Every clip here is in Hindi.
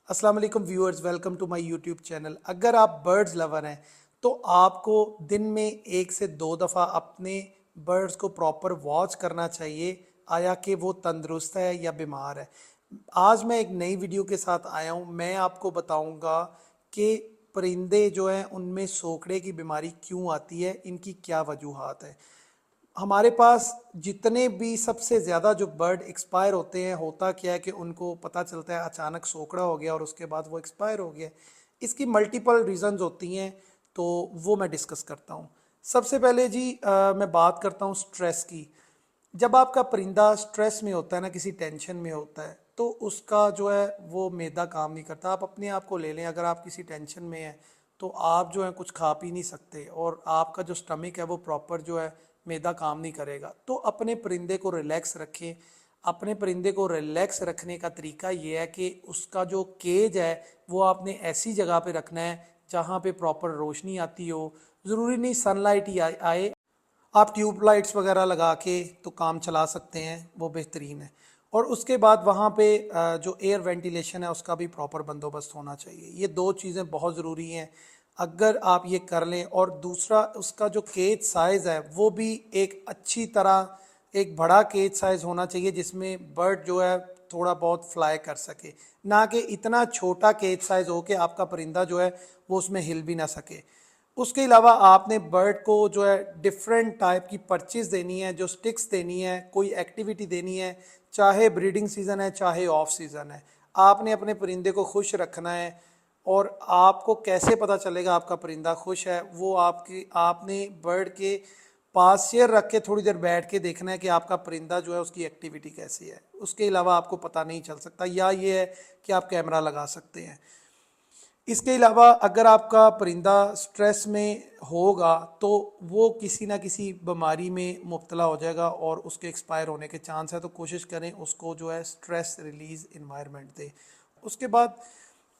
अस्सलाम वालेकुम viewers, welcome to my YouTube channel. अगर आप बर्ड्स लवर हैं तो आपको दिन में एक से दो दफ़ा अपने बर्ड्स को प्रॉपर वॉच करना चाहिए, आया कि वो तंदुरुस्त है या बीमार है। आज मैं एक नई वीडियो के साथ आया हूँ। मैं आपको बताऊँगा कि परिंदे जो हैं उनमें सोखड़े की बीमारी क्यों आती है, इनकी क्या वजूहात है। हमारे पास जितने भी सबसे ज़्यादा जो बर्ड एक्सपायर होते हैं, होता क्या है कि उनको पता चलता है अचानक सोकड़ा हो गया और उसके बाद वो एक्सपायर हो गया। इसकी मल्टीपल रीज़न्स होती हैं, तो वो मैं डिस्कस करता हूँ। सबसे पहले जी मैं बात करता हूँ स्ट्रेस की। जब आपका परिंदा स्ट्रेस में होता है ना, किसी टेंशन में होता है, तो उसका जो है वो मैदा काम नहीं करता। आप अपने आप को ले लें, अगर आप किसी टेंशन में हैं तो आप जो है कुछ खा पी नहीं सकते और आपका जो स्टमक है वो प्रॉपर जो है मैदा काम नहीं करेगा। तो अपने परिंदे को रिलैक्स रखें। अपने परिंदे को रिलैक्स रखने का तरीका ये है कि उसका जो केज है वो आपने ऐसी जगह पे रखना है जहाँ पे प्रॉपर रोशनी आती हो। ज़रूरी नहीं सनलाइट ही आए, आप ट्यूब लाइट्स वगैरह लगा के तो काम चला सकते हैं, वो बेहतरीन है। और उसके बाद वहाँ पे जो एयर वेंटिलेशन है उसका भी प्रॉपर बंदोबस्त होना चाहिए। ये दो चीज़ें बहुत ज़रूरी हैं। अगर आप ये कर लें, और दूसरा उसका जो केज साइज़ है वो भी एक अच्छी तरह एक बड़ा केज साइज़ होना चाहिए जिसमें बर्ड जो है थोड़ा बहुत फ्लाई कर सके, ना कि इतना छोटा केज साइज़ हो कि आपका परिंदा जो है वो उसमें हिल भी ना सके। उसके अलावा आपने बर्ड को जो है डिफरेंट टाइप की परचेज देनी है, जो स्टिक्स देनी है, कोई एक्टिविटी देनी है, चाहे ब्रीडिंग सीज़न है चाहे ऑफ सीज़न है। आपने अपने परिंदे को खुश रखना है। और आपको कैसे पता चलेगा आपका परिंदा खुश है, वो आपने बर्ड के पास चेयर रख के थोड़ी देर बैठ के देखना है कि आपका परिंदा जो है उसकी एक्टिविटी कैसी है। उसके अलावा आपको पता नहीं चल सकता। या ये है कि आप कैमरा लगा सकते हैं। इसके अलावा अगर आपका परिंदा स्ट्रेस में होगा तो वो किसी ना किसी बीमारी में मुब्तला हो जाएगा और उसके एक्सपायर होने के चांस है। तो कोशिश करें उसको जो है स्ट्रेस रिलीज इन्वायरमेंट दे। उसके बाद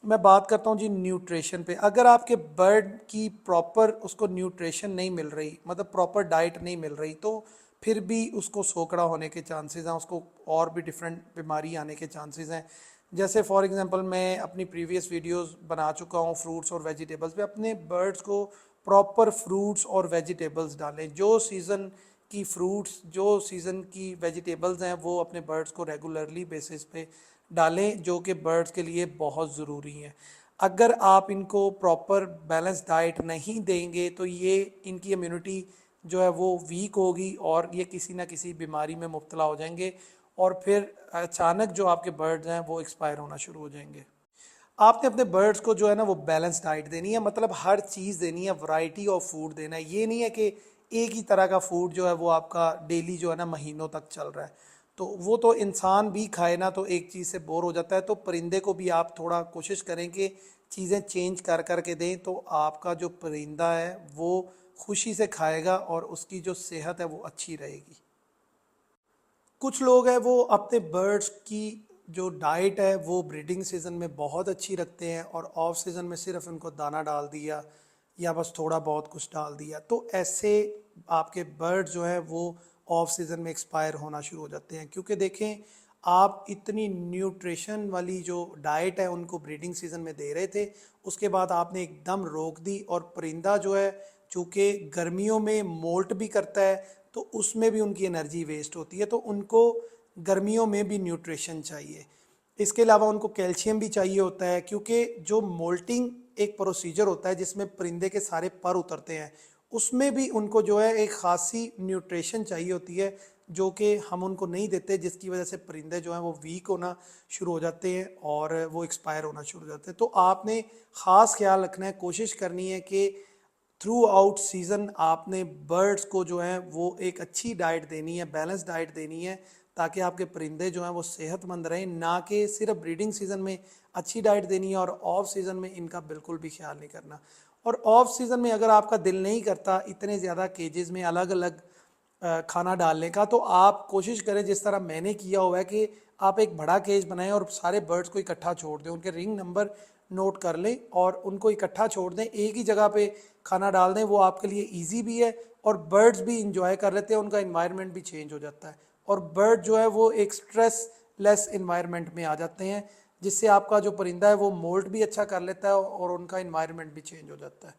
मैं बात करता हूँ जी न्यूट्रिशन पे। अगर आपके बर्ड की प्रॉपर उसको न्यूट्रिशन नहीं मिल रही, मतलब प्रॉपर डाइट नहीं मिल रही, तो फिर भी उसको सोकड़ा होने के चांसेस हैं, उसको और भी डिफरेंट बीमारी आने के चांसेस हैं। जैसे फॉर एग्जांपल मैं अपनी प्रीवियस वीडियोस बना चुका हूँ फ्रूट्स और वेजिटेबल्स पे। अपने बर्ड्स को प्रॉपर फ्रूट्स और वेजिटेबल्स डालें। जो सीज़न की फ्रूट्स, जो सीज़न की वेजिटेबल्स हैं, वो अपने बर्ड्स को रेगुलरली बेसिस पे डालें, जो कि बर्ड्स के लिए बहुत ज़रूरी हैं। अगर आप इनको प्रॉपर बैलेंस डाइट नहीं देंगे तो ये इनकी इम्यूनिटी जो है वो वीक होगी और ये किसी ना किसी बीमारी में मुब्तला हो जाएंगे और फिर अचानक जो आपके बर्ड्स हैं वो एक्सपायर होना शुरू हो जाएंगे। आपने अपने बर्ड्स को जो है ना वो बैलेंस डाइट देनी है, मतलब हर चीज़ देनी है, वैरायटी ऑफ फूड देना है। ये नहीं है कि एक ही तरह का फूड जो है वो आपका डेली जो है ना महीनों तक चल रहा है। तो वो तो इंसान भी खाए ना तो एक चीज़ से बोर हो जाता है। तो परिंदे को भी आप थोड़ा कोशिश करें कि चीज़ें चेंज कर कर के दें, तो आपका जो परिंदा है वो खुशी से खाएगा और उसकी जो सेहत है वो अच्छी रहेगी। कुछ लोग हैं वो अपने बर्ड्स की जो डाइट है वो ब्रीडिंग सीज़न में बहुत अच्छी रखते हैं और ऑफ सीज़न में सिर्फ उनको दाना डाल दिया या बस थोड़ा बहुत कुछ डाल दिया। तो ऐसे आपके बर्ड जो है वो ऑफ सीज़न में एक्सपायर होना शुरू हो जाते हैं। क्योंकि देखें, आप इतनी न्यूट्रिशन वाली जो डाइट है उनको ब्रीडिंग सीज़न में दे रहे थे, उसके बाद आपने एकदम रोक दी। और परिंदा जो है चूँकि गर्मियों में मोल्ट भी करता है तो उसमें भी उनकी एनर्जी वेस्ट होती है, तो उनको गर्मियों में भी न्यूट्रिशन चाहिए। इसके अलावा उनको कैल्शियम भी चाहिए होता है, क्योंकि जो मोल्टिंग एक प्रोसीजर होता है जिसमें परिंदे के सारे पर उतरते हैं, उसमें भी उनको जो है एक खासी न्यूट्रिशन चाहिए होती है जो कि हम उनको नहीं देते, जिसकी वजह से परिंदे जो हैं वो वीक होना शुरू हो जाते हैं और वो एक्सपायर होना शुरू हो जाते हैं। तो आपने ख़ास ख्याल रखना है, कोशिश करनी है कि थ्रू आउट सीज़न आपने बर्ड्स को जो है वो एक अच्छी डाइट देनी है, बैलेंस डाइट देनी है, ताकि आपके परिंदे जो हैं वो सेहतमंद रहें। ना कि सिर्फ ब्रीडिंग सीज़न में अच्छी डाइट देनी है और ऑफ सीज़न में इनका बिल्कुल भी ख्याल नहीं करना। और ऑफ सीज़न में अगर आपका दिल नहीं करता इतने ज़्यादा केजेस में अलग अलग खाना डालने का, तो आप कोशिश करें जिस तरह मैंने किया हुआ है कि आप एक बड़ा केज बनाएं और सारे बर्ड्स को इकट्ठा छोड़ दें, उनके रिंग नंबर नोट कर लें और उनको इकट्ठा छोड़ दें, एक ही जगह पे खाना डाल दें। वो आपके लिए इजी भी है और बर्ड्स भी इंजॉय कर लेते हैं, उनका इन्वायरमेंट भी चेंज हो जाता है और बर्ड जो है वो एक स्ट्रेस लेस इन्वायरमेंट में आ जाते हैं, जिससे आपका जो परिंदा है वो मोल्ट भी अच्छा कर लेता है और उनका इन्वायरमेंट भी चेंज हो जाता है।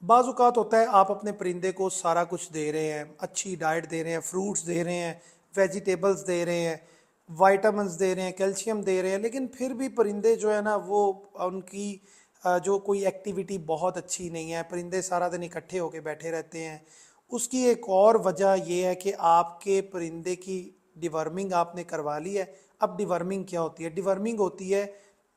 बाज़ औक़ात होता है आप अपने परिंदे को सारा कुछ दे रहे हैं, अच्छी डाइट दे रहे हैं, फ्रूट्स दे रहे हैं, वेजिटेबल्स दे रहे हैं, वाइटामिन्स दे रहे हैं, कैल्शियम दे रहे हैं, लेकिन फिर भी परिंदे जो है ना वो उनकी जो कोई एक्टिविटी बहुत अच्छी नहीं है, परिंदे सारा दिन इकट्ठे होकर बैठे रहते हैं। उसकी एक और वजह ये है कि आपके परिंदे की डिवर्मिंग आपने करवा ली है। अब डिवर्मिंग क्या होती है? डिवर्मिंग होती है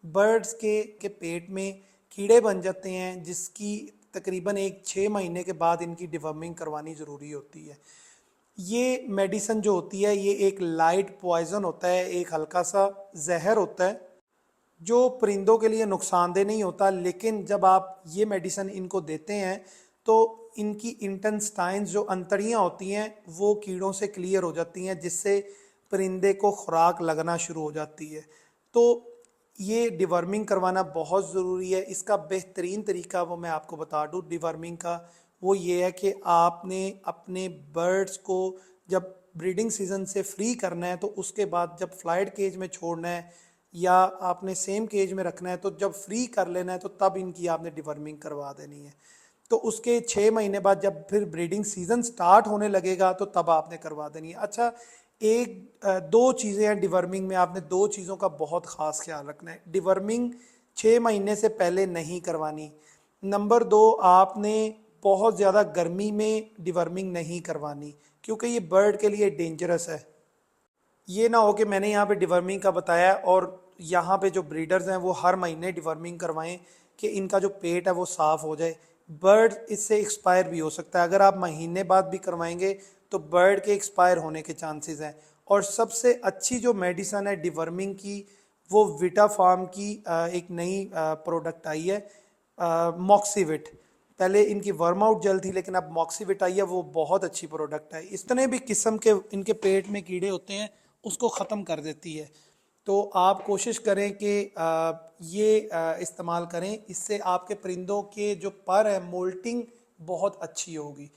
बर्ड्स के पेट में कीड़े बन जाते हैं, जिसकी तकरीबन 1-6 महीने के बाद इनकी डिवर्मिंग करवानी ज़रूरी होती है। ये मेडिसन जो होती है ये एक लाइट पॉइजन होता है, एक हल्का सा जहर होता है जो परिंदों के लिए नुकसानदेह नहीं होता, लेकिन जब आप ये मेडिसन इनको देते हैं तो इनकी इंटेस्टाइन्स जो अंतड़ियाँ होती हैं वो कीड़ों से क्लियर हो जाती हैं, जिससे परिंदे को खुराक लगना शुरू हो जाती है। तो ये डिवर्मिंग करवाना बहुत ज़रूरी है। इसका बेहतरीन तरीका वो मैं आपको बता दूँ डिवर्मिंग का, वो ये है कि आपने अपने बर्ड्स को जब ब्रीडिंग सीज़न से फ्री करना है तो उसके बाद जब फ्लाइट केज में छोड़ना है या आपने सेम केज में रखना है, तो जब फ्री कर लेना है तो तब इनकी आपने डिवर्मिंग करवा देनी है। तो उसके 6 महीने बाद जब फिर ब्रीडिंग सीजन स्टार्ट होने लगेगा तो तब आपने करवा देनी है। अच्छा, दो चीज़ें हैं डिवर्मिंग में, आपने दो चीज़ों का बहुत ख़ास ख्याल रखना है। डिवर्मिंग 6 महीने से पहले नहीं करवानी। नंबर 2, आपने बहुत ज़्यादा गर्मी में डिवर्मिंग नहीं करवानी, क्योंकि ये बर्ड के लिए डेंजरस है। ये ना हो कि मैंने यहाँ पे डिवर्मिंग का बताया और यहाँ पे जो ब्रीडर्स हैं वो हर महीने डिवर्मिंग करवाएं कि इनका जो पेट है वो साफ़ हो जाए। बर्ड इससे एक्सपायर भी हो सकता है, अगर आप महीने बाद भी करवाएंगे तो बर्ड के एक्सपायर होने के चांसेस हैं। और सबसे अच्छी जो मेडिसन है डिवर्मिंग की, वो विटा फार्म की एक नई प्रोडक्ट आई है, मॉक्सीविट। पहले इनकी वर्म आउट जेल थी, लेकिन अब मॉक्सीविट आई है, वो बहुत अच्छी प्रोडक्ट है। इतने भी किस्म के इनके पेट में कीड़े होते हैं उसको ख़त्म कर देती है। तो आप कोशिश करें कि ये इस्तेमाल करें, इससे आपके परिंदों के जो पर है मोल्टिंग बहुत अच्छी होगी।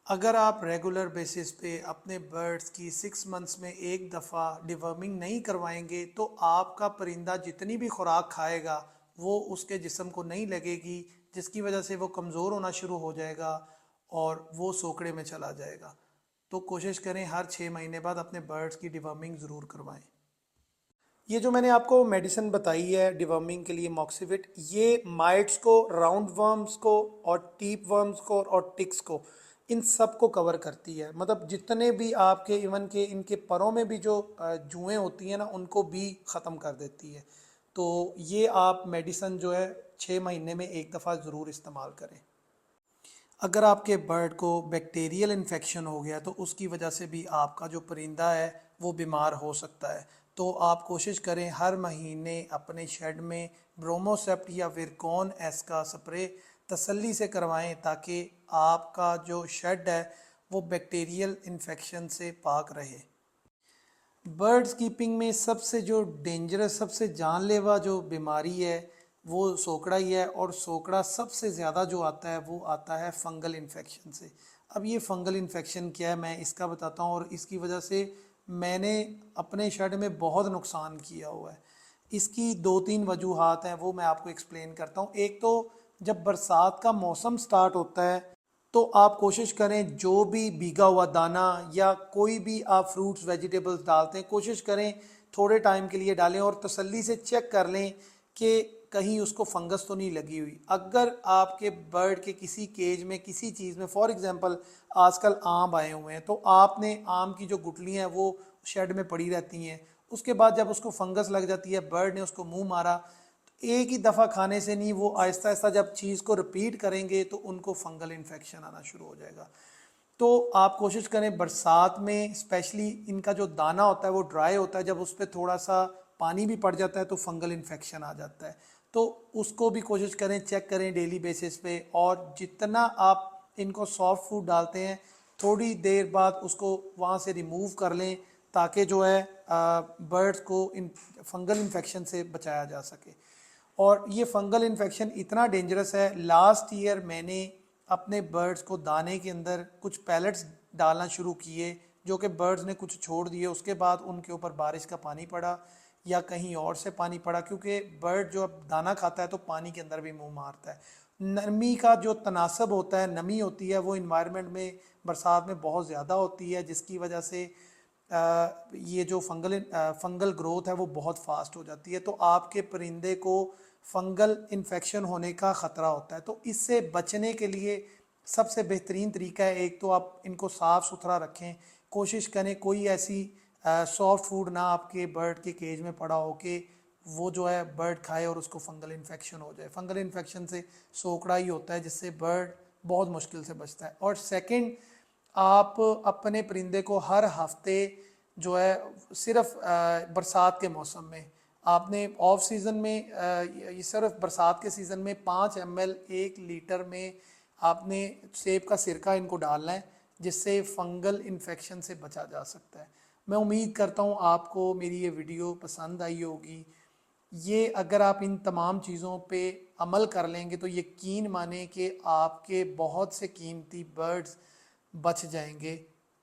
अगर आप रेगुलर बेसिस पे अपने बर्ड्स की 6 मंथ्स में एक दफ़ा डिवर्मिंग नहीं करवाएंगे तो आपका परिंदा जितनी भी खुराक खाएगा वो उसके जिस्म को नहीं लगेगी, जिसकी वजह से वो कमज़ोर होना शुरू हो जाएगा और वो सोकड़े में चला जाएगा। तो कोशिश करें हर 6 महीने बाद अपने बर्ड्स की डिवर्मिंग ज़रूर करवाएं। ये जो मैंने आपको मेडिसिन बताई है डिवर्मिंग के लिए मॉक्सीविट, ये माइट्स को, राउंड वर्म्स को और टीप वर्म्स को और टिक्स को, इन सब को कवर करती है। मतलब जितने भी आपके इवन के इनके परों में भी जो जुएँ होती हैं ना, उनको भी ख़त्म कर देती है। तो ये आप मेडिसिन जो है 6 महीने में एक दफ़ा ज़रूर इस्तेमाल करें। अगर आपके बर्ड को बैक्टीरियल इन्फेक्शन हो गया तो उसकी वजह से भी आपका जो परिंदा है वो बीमार हो सकता है। तो आप कोशिश करें हर महीने अपने शेड में ब्रोमोसेप्ट या विरकॉन एस का स्प्रे तसल्ली से करवाएं, ताकि आपका जो शेड है वो बैक्टीरियल इन्फेक्शन से पाक रहे। बर्ड्स कीपिंग में सबसे जो डेंजरस, सबसे जानलेवा जो बीमारी है वो सोकड़ा ही है, और सोकड़ा सबसे ज़्यादा जो आता है वो आता है फंगल इन्फेक्शन से। अब ये फंगल इन्फेक्शन क्या है मैं इसका बताता हूँ, और इसकी वजह से मैंने अपने शेड में बहुत नुकसान किया हुआ है। इसकी 2-3 वजूहात हैं, वो मैं आपको एक्सप्लेन करता हूँ। एक तो जब बरसात का मौसम स्टार्ट होता है तो आप कोशिश करें जो भी भीगा हुआ दाना या कोई भी आप फ्रूट्स वेजिटेबल्स डालते हैं, कोशिश करें थोड़े टाइम के लिए डालें और तसल्ली से चेक कर लें कि कहीं उसको फंगस तो नहीं लगी हुई। अगर आपके बर्ड के किसी केज में किसी चीज़ में, फॉर एग्जांपल आजकल आम आए हुए हैं, तो आपने आम की जो गुठलियाँ हैं वो शेड में पड़ी रहती हैं, उसके बाद जब उसको फंगस लग जाती है, बर्ड ने उसको मुंह मारा, तो एक ही दफ़ा खाने से नहीं, वो आहिस्ता आहिस्ता जब चीज़ को रिपीट करेंगे तो उनको फंगल इन्फेक्शन आना शुरू हो जाएगा। तो आप कोशिश करें बरसात में, स्पेशली इनका जो दाना होता है वो ड्राई होता है, जब उस पर थोड़ा सा पानी भी पड़ जाता है तो फंगल इन्फेक्शन आ जाता है। तो उसको भी कोशिश करें, चेक करें डेली बेसिस पे। और जितना आप इनको सॉफ्ट फूड डालते हैं थोड़ी देर बाद उसको वहाँ से रिमूव कर लें, ताकि जो है बर्ड्स को इन फंगल इन्फेक्शन से बचाया जा सके। और ये फंगल इन्फेक्शन इतना डेंजरस है, लास्ट ईयर मैंने अपने बर्ड्स को दाने के अंदर कुछ पैलेट्स डालना शुरू किए, जो कि बर्ड्स ने कुछ छोड़ दिए, उसके बाद उनके ऊपर बारिश का पानी पड़ा, या कहीं और से पानी पड़ा, क्योंकि बर्ड जो अब दाना खाता है तो पानी के अंदर भी मुंह मारता है। नमी का जो तनासब होता है, नमी होती है, वो इन्वायरमेंट में बरसात में बहुत ज़्यादा होती है, जिसकी वजह से ये जो फंगल ग्रोथ है वो बहुत फास्ट हो जाती है, तो आपके परिंदे को फंगल इन्फेक्शन होने का ख़तरा होता है। तो इससे बचने के लिए सबसे बेहतरीन तरीका है, एक तो आप इनको साफ़ सुथरा रखें, कोशिश करें कोई ऐसी सॉफ्ट फूड ना आपके बर्ड के केज में पड़ा हो कि वो जो है बर्ड खाए और उसको फंगल इन्फेक्शन हो जाए। फंगल इन्फेक्शन से सोकड़ा ही होता है, जिससे बर्ड बहुत मुश्किल से बचता है। और सेकंड, आप अपने परिंदे को हर हफ्ते जो है, सिर्फ बरसात के मौसम में, आपने ऑफ सीज़न में ये सिर्फ बरसात के सीज़न में 5 ml 1 लीटर में आपने सेब का सिरका इनको डालना है, जिससे फंगल इन्फेक्शन से बचा जा सकता है। मैं उम्मीद करता हूँ आपको मेरी ये वीडियो पसंद आई होगी। ये अगर आप इन तमाम चीज़ों पे अमल कर लेंगे तो यकीन माने कि आपके बहुत से कीमती बर्ड्स बच जाएंगे,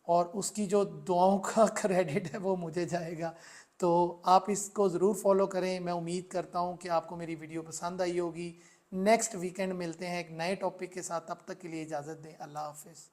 और उसकी जो दुआओं का क्रेडिट है वो मुझे जाएगा। तो आप इसको ज़रूर फॉलो करें। मैं उम्मीद करता हूँ कि आपको मेरी वीडियो पसंद आई होगी। नेक्स्ट वीकेंड मिलते हैं एक नए टॉपिक के साथ, तब तक के लिए इजाज़त दें। अल्लाह हाफिज़।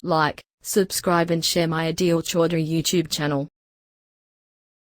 Like, subscribe and share my Adil Chaudhry YouTube channel.